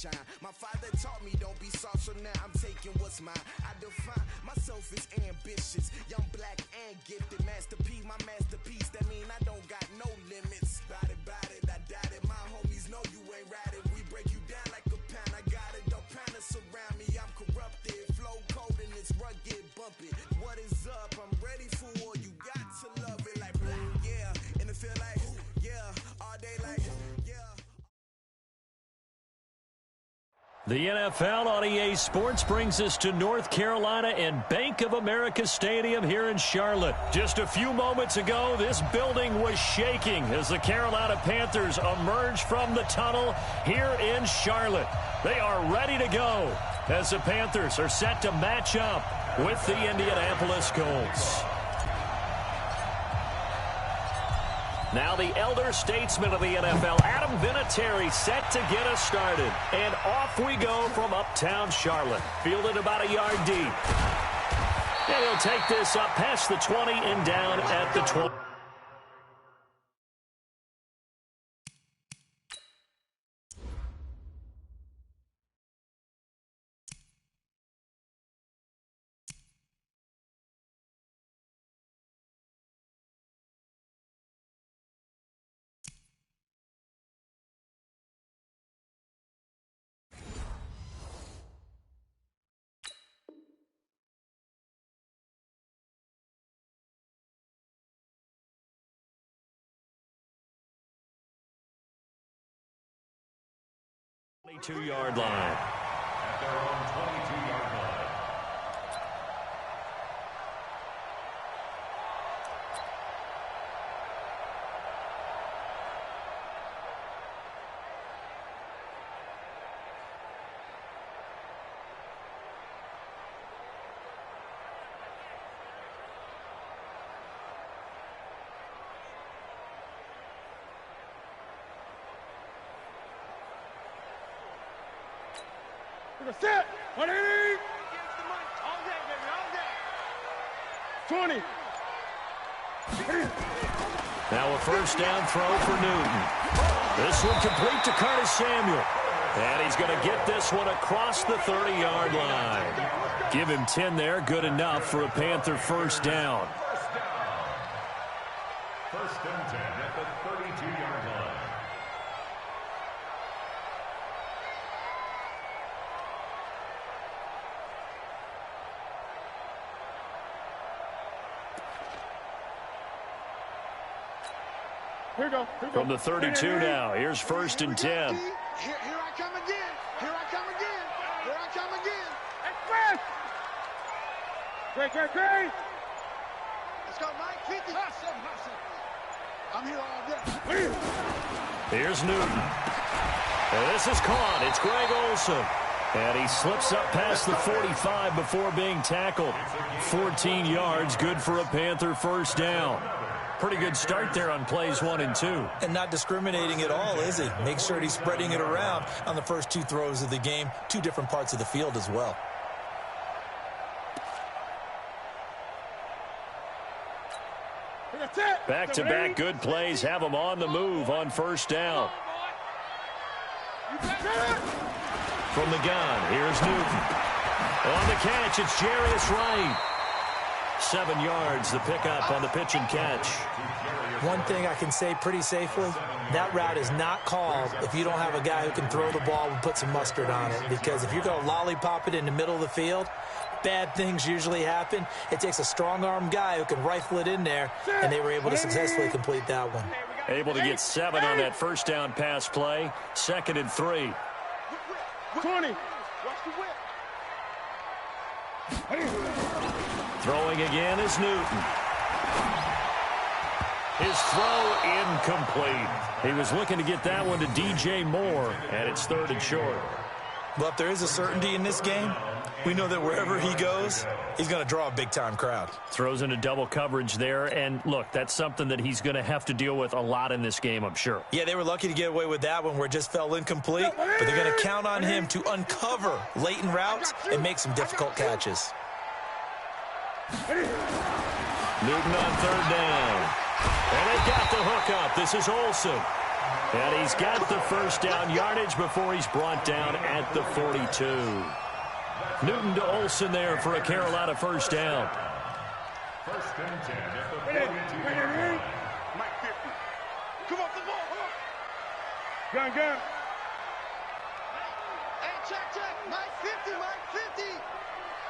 shine. My father taught me don't be soft, so now I'm taking what's mine. I define myself as ambitious, young, black, and gifted. Master P, my masterpiece. That mean I don't got no limits. Bout it, I doubt it. My homies know you ain't ratted. We break you down like a pound. I got it, don't panic surround me. I'm corrupted, flow cold and it's rugged, bumpy. What is up? I'm ready for war. You got to love it like blah, yeah. And it feel like, yeah, all day like, yeah. The NFL on EA Sports brings us to North Carolina and Bank of America Stadium here in Charlotte. Just a few moments ago, this building was shaking as the Carolina Panthers emerged from the tunnel here in Charlotte. They are ready to go as the Panthers are set to match up with the Indianapolis Colts. Now the elder statesman of the NFL, Adam Vinatieri, set to get us started. And off we go from uptown Charlotte. Fielded about a yard deep. And he'll take this up past the 20 and down at the 20. Yard line. At their own 22-yard line. Set. 20. 20. Now a first down throw for Newton. This one complete to Curtis Samuel. And he's going to get this one across the 30-yard line. Give him 10 there. Good enough for a Panther first down. First and 10 at the 32-yard line. Here we go. From the 32 now, here's first and 10. Here I come again. Here I come again. Here I come again. Express. Great. Let's go, Mike. 50. I'm here all day. Here's Newton. And this is caught. It's Greg Olsen. And he slips up past the 45 before being tackled. 14 yards, good for a Panther first down. Pretty good start there on plays 1 and 2. And not discriminating at all, is he? Make sure he's spreading it around on the first 2 throws of the game. 2 different parts of the field as well. Back-to-back good plays have him on the move on first down. From the gun, here's Newton. On the catch, it's Jarius Wright. 7 yards, the pickup on the pitch and catch. One thing I can say pretty safely, that route is not called if you don't have a guy who can throw the ball and put some mustard on it. Because if you're going to lollipop it in the middle of the field, bad things usually happen. It takes a strong-arm guy who can rifle it in there, and they were able to successfully complete that one. Able to get 7 on that first down pass play. 2nd and 3. 20. Throwing again is Newton. His throw incomplete. He was looking to get that one to DJ Moore, and it's 3rd and short. Well, if there is a certainty in this game, we know that wherever he goes, he's going to draw a big-time crowd. Throws into double coverage there, and look, that's something that he's going to have to deal with a lot in this game, I'm sure. Yeah, they were lucky to get away with that one where it just fell incomplete, but they're going to count on him to uncover latent routes and make some difficult catches. Newton on 3rd down. And they've got the hook up. This is Olsen. And he's got the first down yardage before he's brought down at the 42. Newton to Olsen there for a Carolina first down. First and 10 at the 42-yard line. Mike 50. Come off the ball. Gun. Hey, check. Mike 50, Mike 50.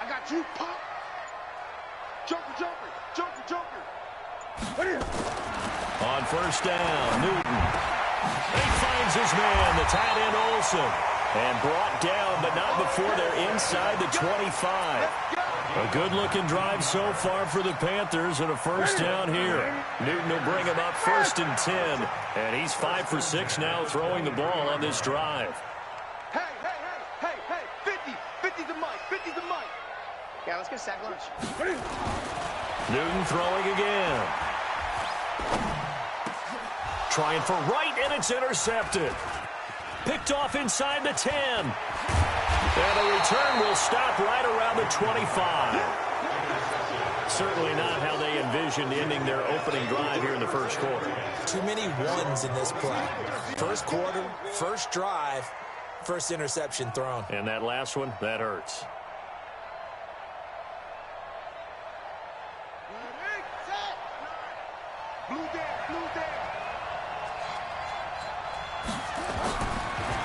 I got you, pop. Joker. On first down, Newton. He finds his man, the tight end Olsen. And brought down, but not before they're inside the 25. A good-looking drive so far for the Panthers and a first down here. Newton will bring him up first and 10. And he's 5 for 6 now throwing the ball on this drive. Hey, 50 to Mike. Yeah, let's get sack lunch. Newton throwing again. Trying for right, and it's intercepted. Picked off inside the 10. And a return will stop right around the 25. Certainly not how they envisioned ending their opening drive here in the first quarter. Too many ones in this play. First quarter, first drive, first interception thrown. And that last one, that hurts.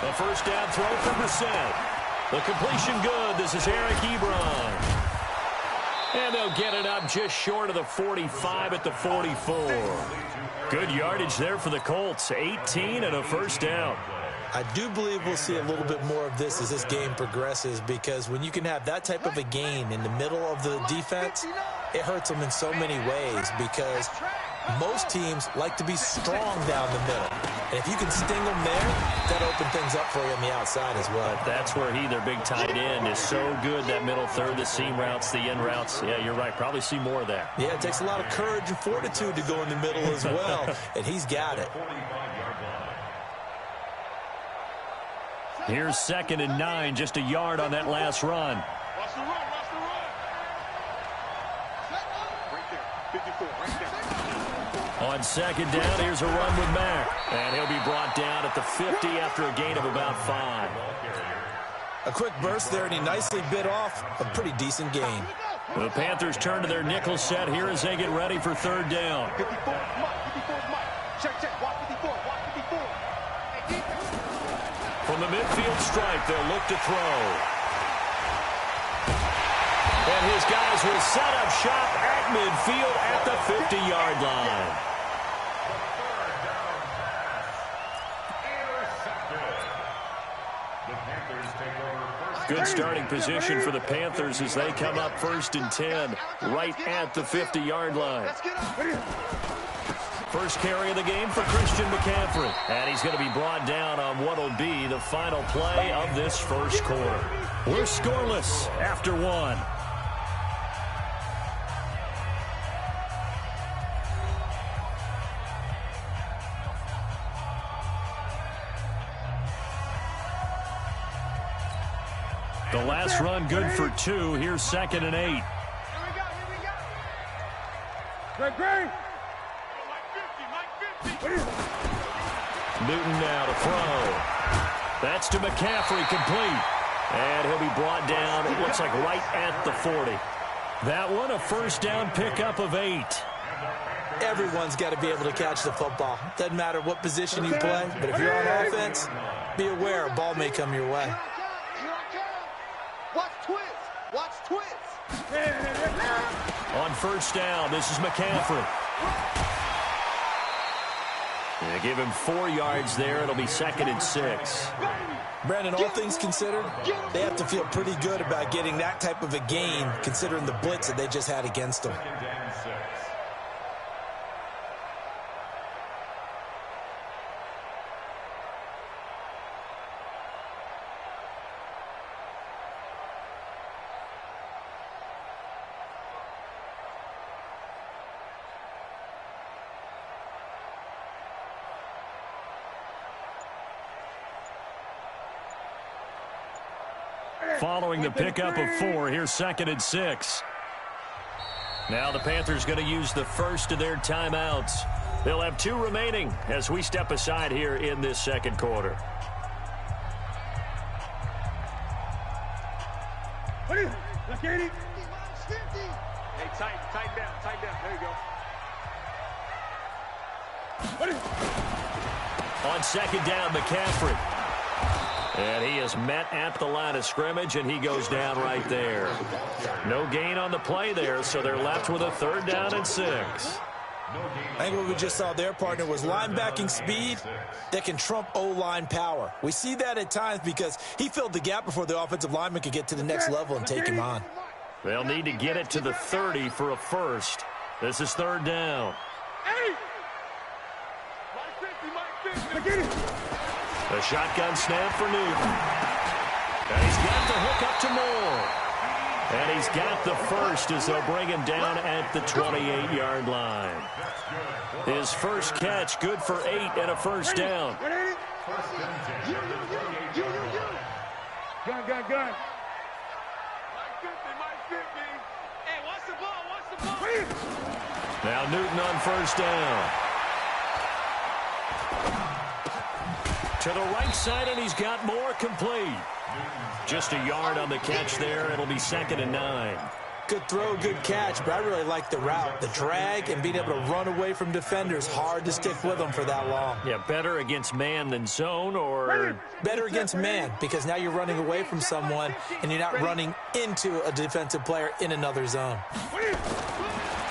A first down throw for Brissett. The completion good. This is Eric Ebron. And they'll get it up just short of the 45 at the 44. Good yardage there for the Colts. 18 and a first down. I do believe we'll see a little bit more of this as this game progresses, because when you can have that type of a gain in the middle of the defense, it hurts them in so many ways, because most teams like to be strong down the middle. And if you can sting them there, that opens things up for you on the outside as well. But that's where their big tight end, is so good, that middle third, the seam routes, the in routes. Yeah, you're right. Probably see more of that. Yeah, it takes a lot of courage and fortitude to go in the middle as well, and he's got it. Here's 2nd and 9, just a yard on that last run. Watch the run. Right there, 54, right there. On 2nd down, here's a run with Mack. And he'll be brought down at the 50 after a gain of about 5. A quick burst there, and he nicely bit off a pretty decent gain. The Panthers turn to their nickel set here as they get ready for 3rd down. 54, Mike. Check. Watch 54, watch 54. From the midfield stripe, they'll look to throw. And his guys will set up shop at midfield at the 50-yard line. Good starting position for the Panthers as they come up 1st and 10 right at the 50-yard line. First carry of the game for Christian McCaffrey. And he's going to be brought down on what will be the final play of this first quarter. We're scoreless after 1. The last run good for 2. Here's 2nd and 8. Here we go. Great. Newton now to throw. That's to McCaffrey, complete. And he'll be brought down, it looks like right at the 40. That one, a first down pickup of 8. Everyone's got to be able to catch the football. Doesn't matter what position you play, but if you're on offense, be aware a ball may come your way. Watch twist. On first down, this is McCaffrey. They give him 4 yards there. It'll be 2nd and 6. Brandon, all things considered, they have to feel pretty good about getting that type of a gain, considering the blitz that they just had against them. Following the pickup of 4, here's 2nd and 6. Now the Panthers going to use the first of their timeouts. They'll have 2 remaining as we step aside here in this second quarter. Hey, tighten down. There you go. On second down, McCaffrey. And he is met at the line of scrimmage, and he goes down right there. No gain on the play there, so they're left with a 3rd down and 6. I think what we just saw there, partner, was linebacking speed that can trump O-line power. We see that at times because he filled the gap before the offensive lineman could get to the next level and take him on. They'll need to get it to the 30 for a first. This is 3rd down. The shotgun snap for Newton. And he's got the hook up to Moore. And he's got the first as they'll bring him down at the 28-yard line. His first catch, good for 8 and a first down. Gun. Now Newton on first down. To the right side, and he's got more complete. Just a yard on the catch there. It'll be 2nd and 9. Good throw, good catch, but I really like the route. The drag and being able to run away from defenders, hard to stick with them for that long. Yeah, better against man than zone, or? Better against man, because now you're running away from someone and you're not running into a defensive player in another zone.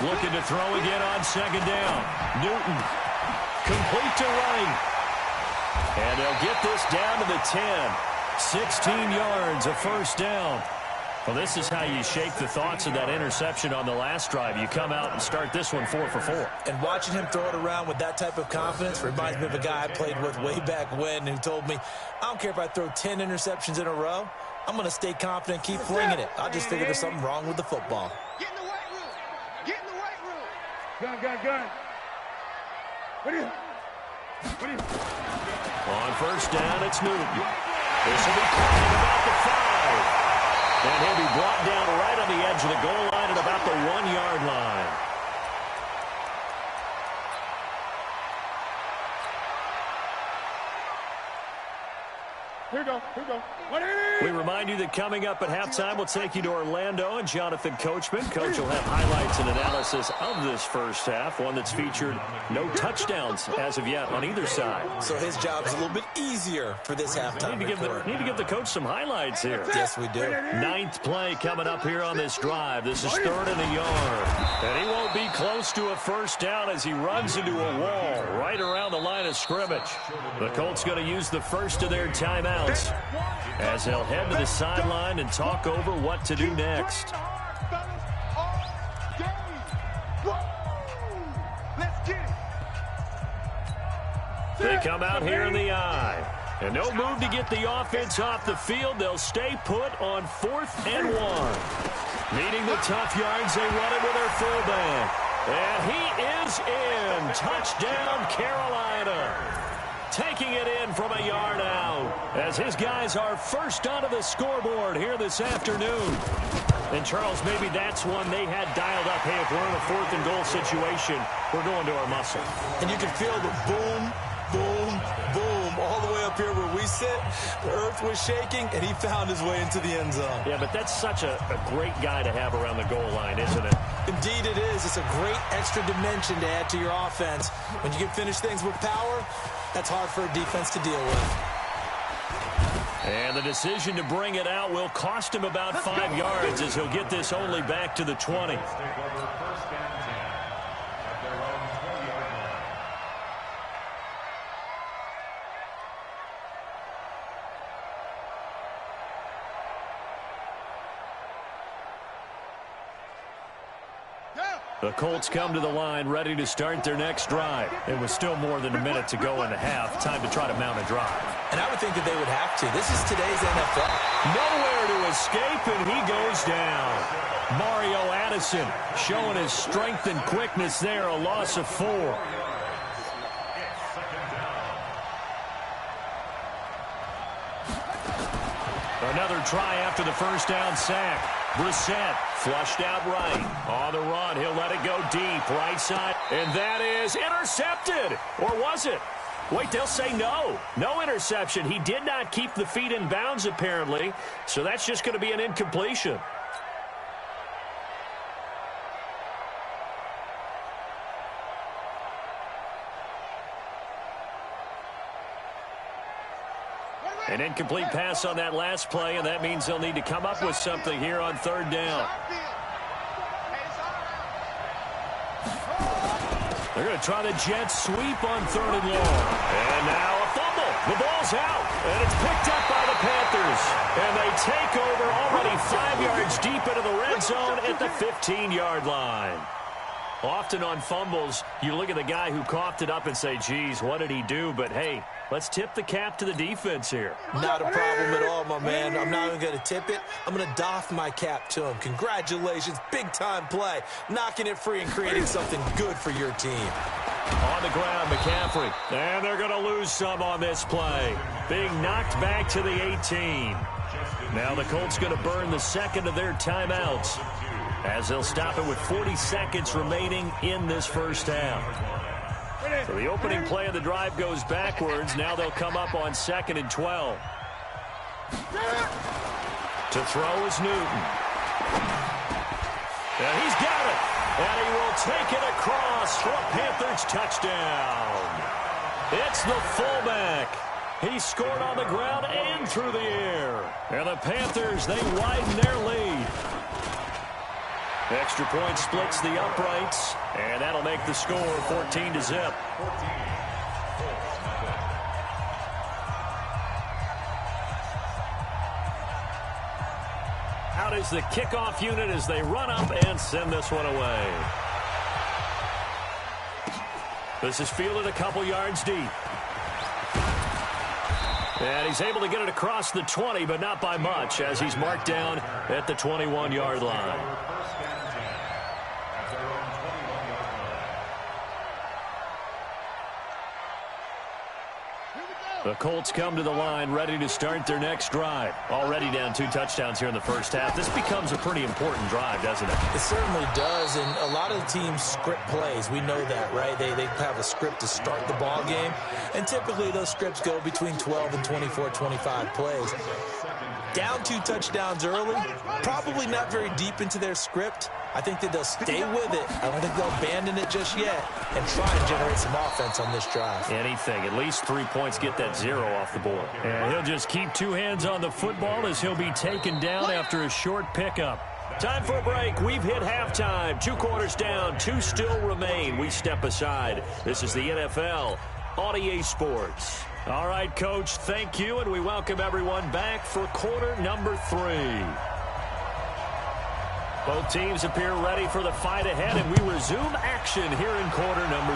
Looking to throw again on second down. Newton, complete to right. And they'll get this down to the 10. 16 yards, a first down. Well, this is how you shake the thoughts of that interception on the last drive. You come out and start this one 4 for 4. And watching him throw it around with that type of confidence reminds me of a guy I played with way back when who told me, I don't care if I throw 10 interceptions in a row. I'm going to stay confident, keep flinging it. I just figured there's something wrong with the football. Get in the weight room. Get in the weight room. Gun. What are you? On first down, it's Newton. This will be caught about the 5. And he'll be brought down right on the edge of the goal line at about the 1-yard line. Here we go. We remind you that coming up at halftime, we'll take you to Orlando and Jonathan Coachman. Coach will have highlights and analysis of this first half, one that's featured no touchdowns as of yet on either side. So his job is a little bit easier for this halftime Need to give the coach some highlights here. Yes, we do. 9th play coming up here on this drive. This is 3rd and a yard. And he won't be close to a first down as he runs into a wall right around the line of scrimmage. The Colts going to use the first of their timeouts as they'll head to the sideline and talk over what to do next. They come out here in the eye. And no move to get the offense off the field. They'll stay put on 4th and 1. Needing the tough yards, they run it with their fullback. And he is in. Touchdown, Carolina. Taking it in from a yard out as his guys are first onto the scoreboard here this afternoon. And, Charles, maybe that's one they had dialed up. Hey, if we're in a 4th and goal situation, we're going to our muscle. And you can feel the boom, boom, boom all the way up here where we sit. The earth was shaking, and he found his way into the end zone. Yeah, but that's such a great guy to have around the goal line, isn't it? Indeed it is. It's a great extra dimension to add to your offense. When you can finish things with power, that's hard for a defense to deal with. And the decision to bring it out will cost him about 5 yards as he'll get this only back to the 20. The Colts come to the line ready to start their next drive. It was still more than a minute to go in the half. Time to try to mount a drive. And I would think that they would have to. This is today's NFL. Nowhere to escape, and he goes down. Mario Addison showing his strength and quickness there, a loss of 4. Another try after the first down sack. Brissett flushed out right. On the run, he'll let it go deep. Right side. And that is intercepted. Or was it? Wait, they'll say no. No interception. He did not keep the feet in bounds, apparently. So that's just going to be an incompletion. An incomplete pass on that last play, and that means they'll need to come up with something here on third down. They're going to try the jet sweep on third and long. And now a fumble. The ball's out, and it's picked up by the Panthers. And they take over already 5 yards deep into the red zone at the 15-yard line. Often on fumbles, you look at the guy who coughed it up and say, geez, what did he do? But, hey, let's tip the cap to the defense here. Not a problem at all, my man. I'm not even going to tip it. I'm going to doff my cap to him. Congratulations. Big-time play. Knocking it free and creating something good for your team. On the ground, McCaffrey. And they're going to lose some on this play. Being knocked back to the 18. Now the Colts going to burn the second of their timeouts, as they'll stop it with 40 seconds remaining in this first half. So the opening play of the drive goes backwards. Now they'll come up on 2nd and 12. To throw is Newton. And he's got it. And he will take it across for a Panthers touchdown. It's the fullback. He scored on the ground and through the air. And the Panthers, they widen their lead. Extra point splits the uprights, and that'll make the score 14-0. Out is the kickoff unit as they run up and send this one away. This is fielded a couple yards deep. And he's able to get it across the 20, but not by much, as he's marked down at the 21-yard line. The Colts come to the line ready to start their next drive. Already down 2 touchdowns here in the first half. This becomes a pretty important drive, doesn't it? It certainly does, and a lot of the teams script plays. We know that, right? They have a script to start the ball game, and typically those scripts go between 12 and 24, 25 plays. Down 2 touchdowns early, probably not very deep into their script. I think that they'll stay with it. I don't think they'll abandon it just yet and try and generate some offense on this drive. Anything. At least 3 points, get that 0 off the board. And he'll just keep 2 hands on the football as he'll be taken down after a short pickup. Time for a break. We've hit halftime. 2 quarters down. 2 still remain. We step aside. This is the NFL on EA Sports. All right, Coach, thank you, and we welcome everyone back for quarter number 3. Both teams appear ready for the fight ahead, and we resume action here in quarter number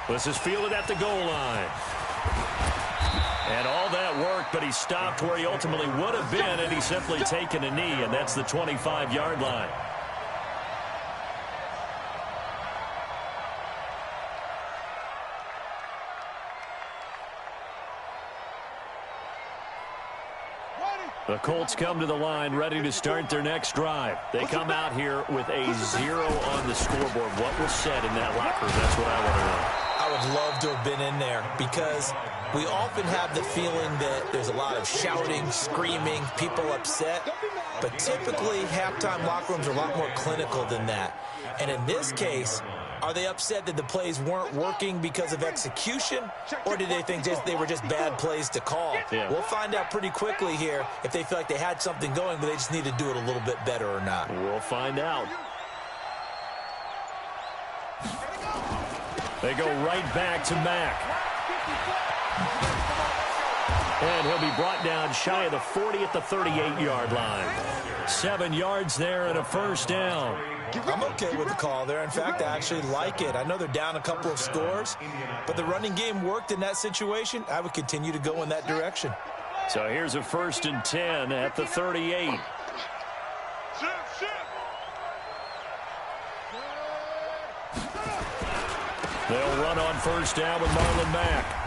3. This is fielded at the goal line. And all that work, but he stopped where he ultimately would have been, and he's simply taken a knee, and that's the 25-yard line. The Colts come to the line ready to start their next drive. They come out here with a 0 on the scoreboard. What was said in that locker room? That's what I want to know. I would love to have been in there because we often have the feeling that there's a lot of shouting, screaming, people upset. But typically, halftime locker rooms are a lot more clinical than that. And in this case, are they upset that the plays weren't working because of execution, or did they think they were just bad plays to call? Yeah. We'll find out pretty quickly here if they feel like they had something going, but they just need to do it a little bit better or not. We'll find out. They go right back to Mack. And he'll be brought down shy of the 40 at the 38-yard line. 7 yards there and a first down. I'm okay with the call there. In fact, I actually like it. I know they're down a couple of scores, but the running game worked in that situation. I would continue to go in that direction. So here's a 1st and 10 at the 38. They'll run on first down with Marlon Mack.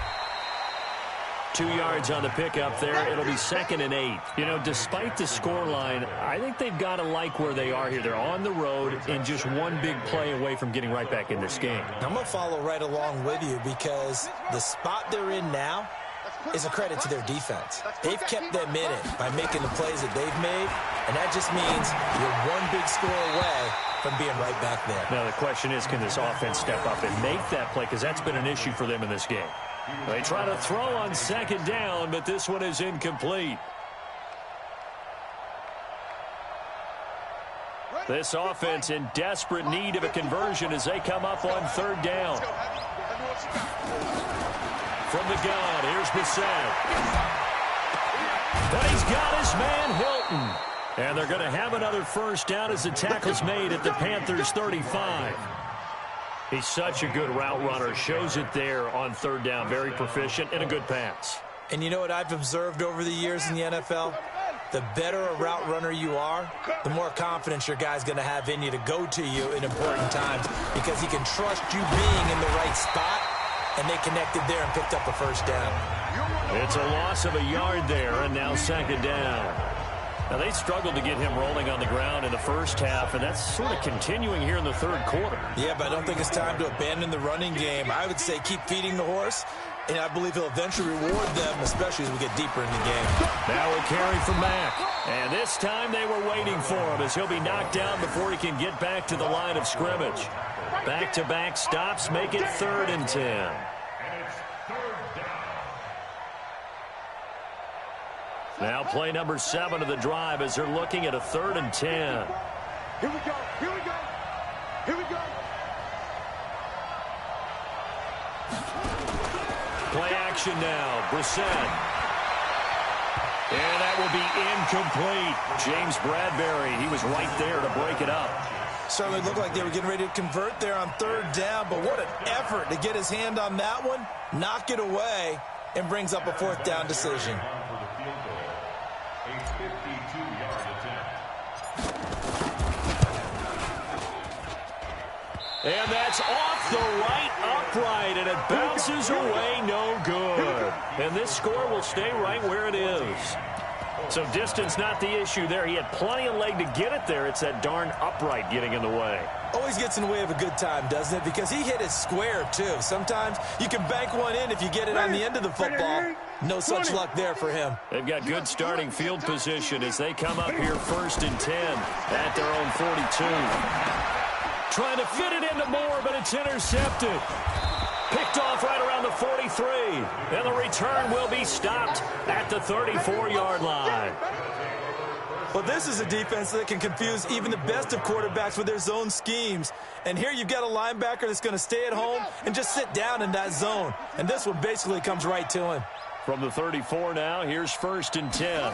2 yards on the pickup there. It'll be 2nd and 8. You know, despite the scoreline, I think they've got to like where they are here. They're on the road and just one big play away from getting right back in this game. I'm going to follow right along with you because the spot they're in now is a credit to their defense. They've kept them in it by making the plays that they've made, and that just means you're one big score away from being right back there. Now the question is, can this offense step up and make that play? Because that's been an issue for them in this game. They try to throw on 2nd down, but this one is incomplete. This offense in desperate need of a conversion as they come up on 3rd down. From the gun, here's Bissett. But he's got his man Hilton. And they're going to have another 1st down as the tackle's made at the Panthers' 35. He's such a good route runner. Shows it there on 3rd down. Very proficient and a good pass. And you know what I've observed over the years in the NFL? The better a route runner you are, the more confidence your guy's going to have in you to go to you in important times because he can trust you being in the right spot, and they connected there and picked up a 1st down. It's a loss of a yard there, and now 2nd down. Now, they struggled to get him rolling on the ground in the first half, and that's sort of continuing here in the 3rd quarter. Yeah, but I don't think it's time to abandon the running game. I would say keep feeding the horse, and I believe he'll eventually reward them, especially as we get deeper in the game. Now a carry from Mack. And this time they were waiting for him as he'll be knocked down before he can get back to the line of scrimmage. Back-to-back stops make it 3rd and 10. Now play number 7 of the drive as they're looking at a 3rd and 10. Here we go. Here we go. Here we go. Play action now. Brissett. And that will be incomplete. James Bradbury, he was right there to break it up. Certainly looked like they were getting ready to convert there on 3rd down, but what an effort to get his hand on that one, knock it away, and brings up a 4th down decision. And that's off the right upright, and it bounces away no good. And this score will stay right where it is. So distance not the issue there. He had plenty of leg to get it there. It's that darn upright getting in the way. Always gets in the way of a good time, doesn't it? Because he hit it square, too. Sometimes you can bank one in if you get it on the end of the football. No such luck there for him. They've got good starting field position as they come up here 1st and 10 at their own 42. Trying to fit it into Moore, but it's intercepted. Picked off right around the 43. And the return will be stopped at the 34-yard line. Well, this is a defense that can confuse even the best of quarterbacks with their zone schemes. And here you've got a linebacker that's going to stay at home and just sit down in that zone. And this one basically comes right to him. From the 34 now, here's 1st and 10.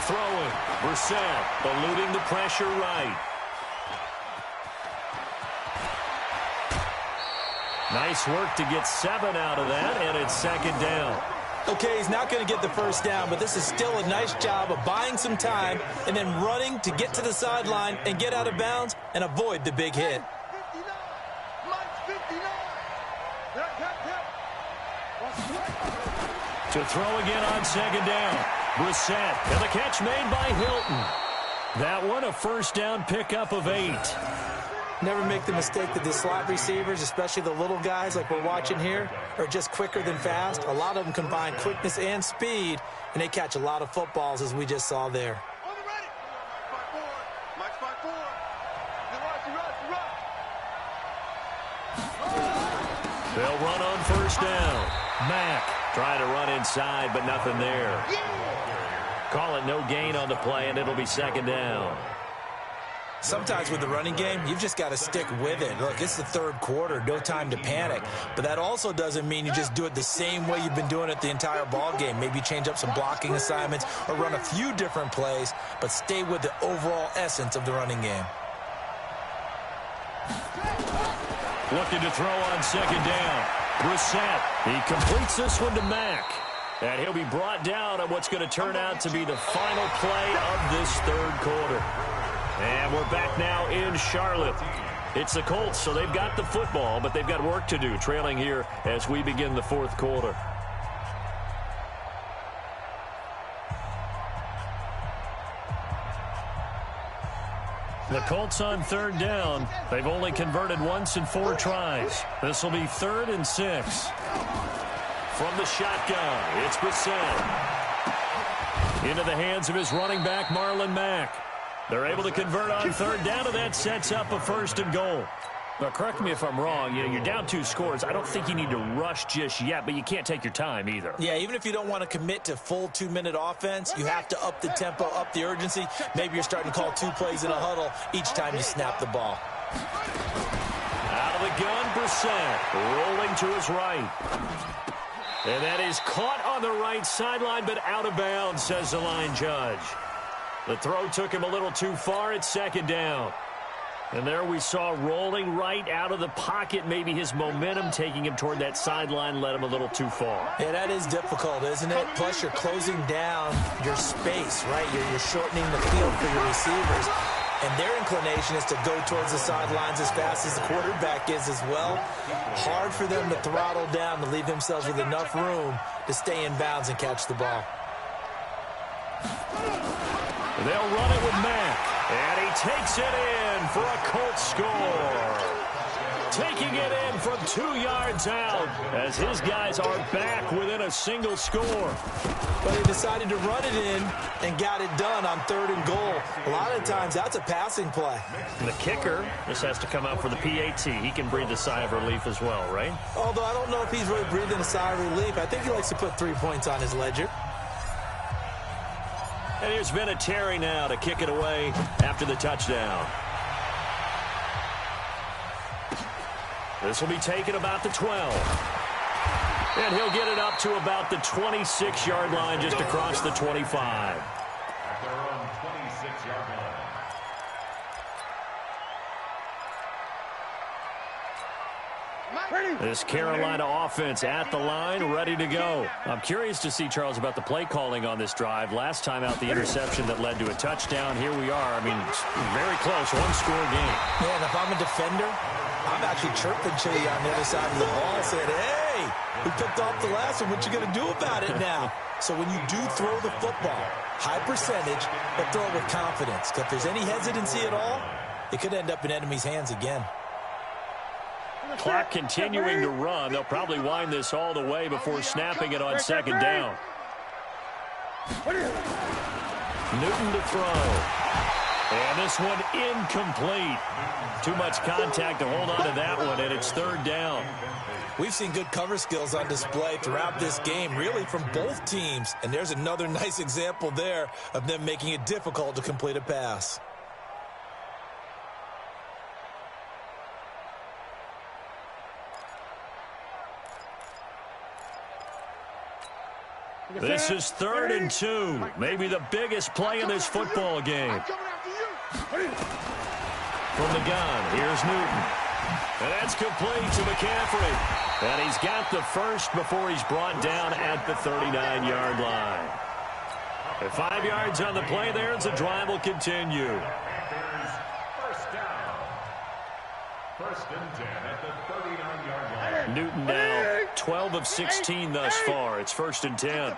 Throwing. Brissett eluding the pressure right. Nice work to get 7 out of that, and it's 2nd down. Okay, he's not going to get the 1st down, but this is still a nice job of buying some time and then running to get to the sideline and get out of bounds and avoid the big hit. 59. Mike's 59. To throw again on 2nd down. Brissett, and the catch made by Hilton. That one, a 1st down pickup of 8. Never make the mistake that the slot receivers, especially the little guys like we're watching here, are just quicker than fast. A lot of them combine quickness and speed, and they catch a lot of footballs, as we just saw there. On the ready. 5-4. Mike's 5-4. They'll run on 1st down. Mack trying to run inside, but nothing there. Call it no gain on the play, and it'll be 2nd down. Sometimes with the running game, you've just got to stick with it. Look, it's the 3rd quarter, no time to panic. But that also doesn't mean you just do it the same way you've been doing it the entire ball game. Maybe change up some blocking assignments or run a few different plays, but stay with the overall essence of the running game. Looking to throw on 2nd down. Brissett, he completes this one to Mack. And he'll be brought down on what's going to turn out to be the final play of this 3rd quarter. And we're back now in Charlotte. It's the Colts, so they've got the football, but they've got work to do, trailing here as we begin the 4th quarter. The Colts on 3rd down. They've only converted once in 4 tries. This will be 3rd and 6. From the shotgun, it's Brissett. Into the hands of his running back, Marlon Mack. They're able to convert on 3rd down, and that sets up a 1st and goal. Now, correct me if I'm wrong. You're down 2 scores. I don't think you need to rush just yet, but you can't take your time either. Yeah, even if you don't want to commit to full 2-minute offense, you have to up the tempo, up the urgency. Maybe you're starting to call 2 plays in a huddle each time you snap the ball. Out of the gun, Brissett, rolling to his right. And that is caught on the right sideline, but out of bounds, says the line judge. The throw took him a little too far at 2nd down. And there we saw rolling right out of the pocket. Maybe his momentum taking him toward that sideline led him a little too far. Yeah, that is difficult, isn't it? Plus, you're closing down your space, right? You're shortening the field for your receivers. And their inclination is to go towards the sidelines as fast as the quarterback is as well. Hard for them to throttle down to leave themselves with enough room to stay in bounds and catch the ball. They'll run it with Mack. And he takes it in for a Colts score. Taking it in from 2 yards out as his guys are back within a single score. But he decided to run it in and got it done on 3rd and goal. A lot of times that's a passing play. And the kicker, this has to come out for the PAT. He can breathe a sigh of relief as well, right? Although I don't know if he's really breathing a sigh of relief. I think he likes to put 3 points on his ledger. And here's Vinatieri now to kick it away after the touchdown. This will be taken about the 12. And he'll get it up to about the 26-yard line just across the 25. At their own 26-yard line. This Carolina offense at the line, ready to go. I'm curious to see, Charles, about the play calling on this drive. Last time out, the interception that led to a touchdown. Here we are. I mean, very close, 1-score game. Yeah, and if I'm a defender, I'm actually chirping to you on the other side of the ball, saying, hey, we picked off the last one. What you going to do about it now? So when you do throw the football, high percentage, but throw it with confidence. Because if there's any hesitancy at all, it could end up in enemy's hands again. Clock continuing to run. They'll probably wind this all the way before snapping it on 2nd down. Newton to throw. And this one incomplete. Too much contact to hold on to that one, and it's 3rd down. We've seen good cover skills on display throughout this game, really from both teams. And there's another nice example there of them making it difficult to complete a pass. This is 3rd and 2. Maybe the biggest play in this football game. From the gun, here's Newton. And that's complete to McCaffrey. And he's got the first before he's brought down at the 39-yard line. And 5 yards on the play there as the drive will continue. First down. 1st and 10 at the 39-yard line. Newton now 12 of 16 thus far. It's 1st and 10.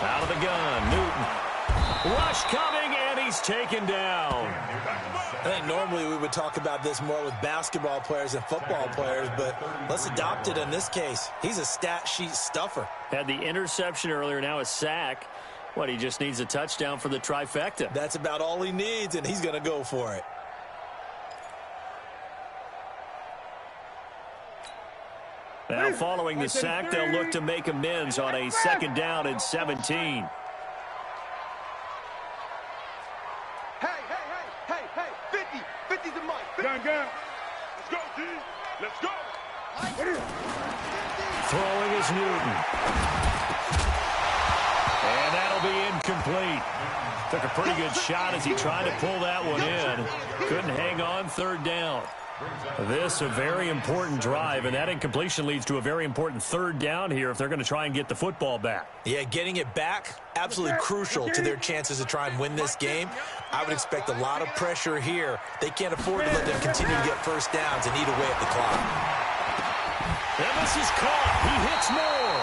Out of the gun, Newton. Rush coming, and he's taken down. I think normally we would talk about this more with basketball players and football players, but let's adopt it in this case. He's a stat sheet stuffer. Had the interception earlier, now a sack. What, he just needs a touchdown for the trifecta. That's about all he needs, and he's going to go for it. Now following the sack, they'll look to make amends on a 2nd down and 17. Hey, 50's the mic. Gun. Let's go, G. Let's go. Throwing is Newton. And that'll be incomplete. Took a pretty good shot as he tried to pull that one in. Couldn't hang on, 3rd down. This a very important drive, and that incompletion leads to a very important 3rd down here if they're going to try and get the football back. Yeah, getting it back, absolutely crucial to their chances to try and win this game. I would expect a lot of pressure here. They can't afford to let them continue to get first downs and eat away at the clock. And this is caught. He hits more.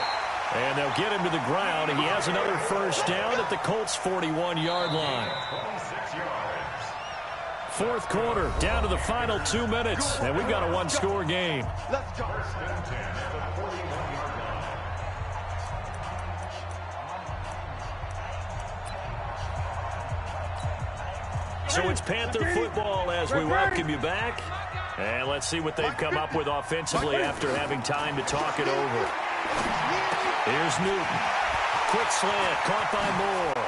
And they'll get him to the ground. He has another first down at the Colts' 41-yard line. 26 yards. Fourth quarter, down to the final 2 minutes, and we've got a one-score game. Let's go. First and 10 at the 41-yard line. So it's Panther football as we welcome you back. And let's see what they've come up with offensively after having time to talk it over. Here's Newton. Quick slant, caught by Moore.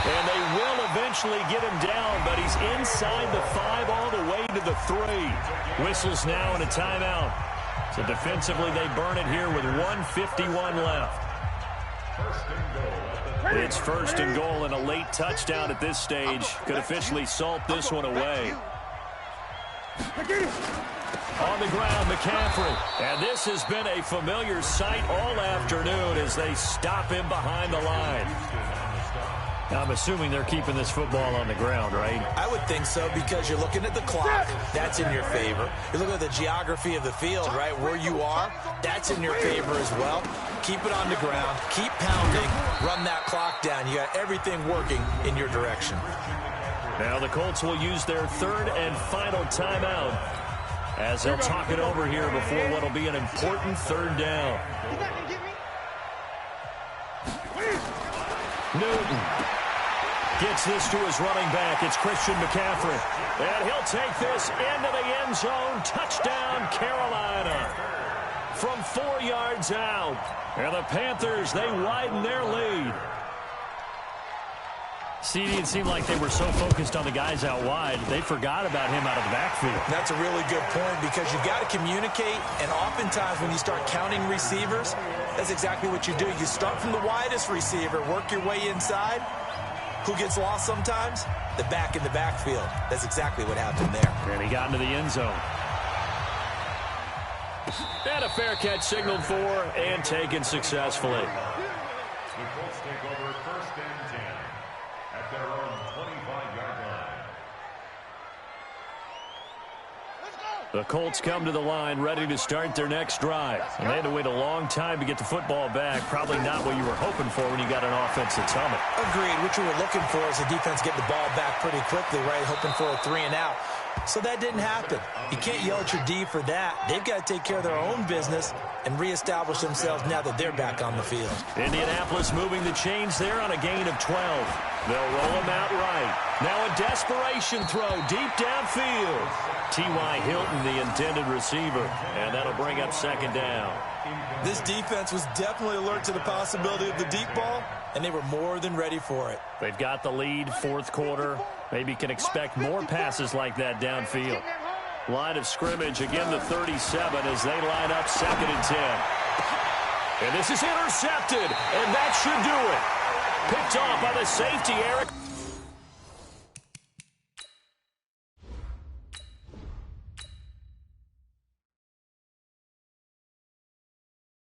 And they will eventually get him down, but he's inside the 5 all the way to the 3. Whistles now and a timeout. So defensively, they burn it here with 1:51 left. First and goal at the It's first and goal and a late touchdown at this stage. Could officially salt this one away. On the ground, McCaffrey. And this has been a familiar sight all afternoon as they stop him behind the line. I'm assuming they're keeping this football on the ground, right? I would think so because you're looking at the clock. That's in your favor. You look at the geography of the field, right, where you are. That's in your favor as well. Keep it on the ground. Keep pounding. Run that clock down. You got everything working in your direction. Now the Colts will use their third and final timeout as they'll talk it over here before what will be an important third down. Newton gets this to his running back. It's Christian McCaffrey. And he'll take this into the end zone. Touchdown, Carolina. From 4 yards out. And the Panthers, they widen their lead. CD, it seemed like they were so focused on the guys out wide, they forgot about him out of the backfield. That's a really good point because you've got to communicate, and oftentimes when you start counting receivers, that's exactly what you do. You start from the widest receiver, work your way inside. Who gets lost sometimes? The back in the backfield. That's exactly what happened there. And he got into the end zone. And a fair catch signaled for and taken successfully. The Colts take over first and 10 at their own 25-yard line. The Colts come to the line ready to start their next drive. And they had to wait a long time to get the football back. Probably not what you were hoping for when you got an offense that's humming. Agreed. What you were looking for is the defense getting the ball back pretty quickly, right? Hoping for a 3 and out. So that didn't happen. You can't yell at your D for that. They've got to take care of their own business and reestablish themselves now that they're back on the field. Indianapolis moving the chains there on a gain of 12. They'll roll him out right. Now a desperation throw deep downfield. T.Y. Hilton, the intended receiver, and that'll bring up second down. This defense was definitely alert to the possibility of the deep ball, and they were more than ready for it. They've got the lead, fourth quarter. Maybe can expect more passes like that downfield. Line of scrimmage, again the 37 as they line up second and 10. And this is intercepted, and that should do it. Picked off by the safety, Eric.